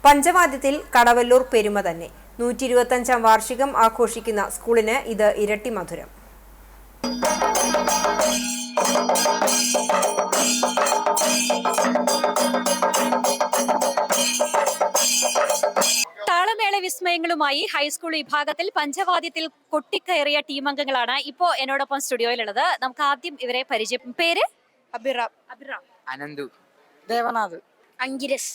പഞ്ചവാദ്യത്തിൽ കടവല്ലൂർ പെരുമ തന്നെ. 125ാം വാർഷികം ആഘോഷിക്കുന്ന സ്കൂളിന് ഇത് ഇരട്ടി മധുരം. താളമേള വിസ്മയങ്ങളുമായി ഹൈസ്കൂൾ വിഭാഗത്തിൽ പഞ്ചവാദ്യത്തിൽ കൊട്ടിക്കയറിയ ടീമംഗങ്ങളാണ് ഇപ്പോൾ എന്നോടൊപ്പം സ്റ്റുഡിയോയിലുള്ളത്. നമുക്ക് ആദ്യം ഇവരെ പരിചയം. പേര്? അഭിറാം, അനന്തു, ദേവനാഥ്, അങ്കിരസ്,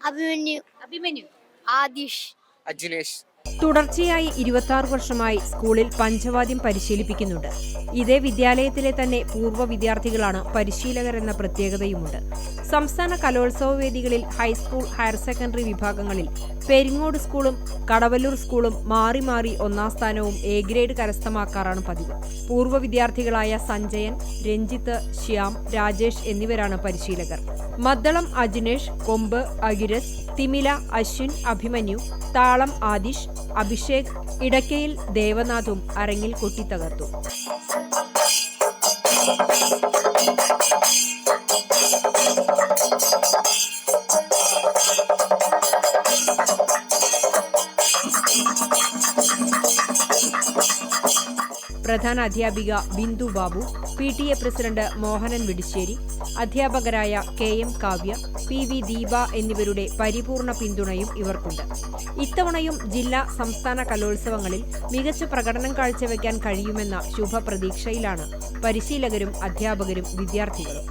അഭിമന്യു, ആദിഷ്, അജിലേഷ്. തുടർച്ചയായി 26 വർഷമായി സ്കൂളിൽ പഞ്ചവാദ്യം പരിശീലിപ്പിക്കുന്നുണ്ട്. ഇതേ വിദ്യാലയത്തിലെ തന്നെ പൂർവ്വ വിദ്യാർത്ഥികളാണ് പരിശീലകരെന്ന പ്രത്യേകതയുമുണ്ട്. സംസ്ഥാന കലോത്സവ വേദികളിൽ ഹൈസ്കൂൾ, ഹയർ സെക്കൻഡറി വിഭാഗങ്ങളിൽ പെരിങ്ങോട് സ്കൂളും കടവല്ലൂർ സ്കൂളും മാറി മാറി 1ാം സ്ഥാനവും എ ഗ്രേഡ് കരസ്ഥമാക്കാറാണ് പതിവ്. പൂർവ്വ വിദ്യാർത്ഥികളായ സഞ്ജയൻ, രഞ്ജിത്ത്, ശ്യാം, രാജേഷ് എന്നിവരാണ് പരിശീലകർ. മദ്ദളം അജിനേഷ്, കൊമ്പ് അഗിരസ്, തിമില അശ്വിൻ, അഭിമന്യു, താളം ആദിഷ്, അഭിഷേക്, ഇടക്കയിൽ ദേവനാഥും അരങ്ങിൽ കൊട്ടിത്തകർത്തു. പ്രധാന അധ്യാപിക ബിന്ദു ബാബു, PTA പ്രസിഡന്റ് മോഹനൻ വിടിശ്ശേരി, അധ്യാപകരായ KM കാവ്യ, PV ദീപ എന്നിവരുടെ പരിപൂർണ പിന്തുണയും ഇവർക്കുണ്ട്. ഇത്തവണയും ജില്ലാ, സംസ്ഥാന കലോത്സവങ്ങളിൽ മികച്ച പ്രകടനം കാഴ്ചവെക്കാൻ കഴിയുമെന്ന ശുഭപ്രതീക്ഷയിലാണ് പരിശീലകരും അധ്യാപകരും വിദ്യാർത്ഥികളും.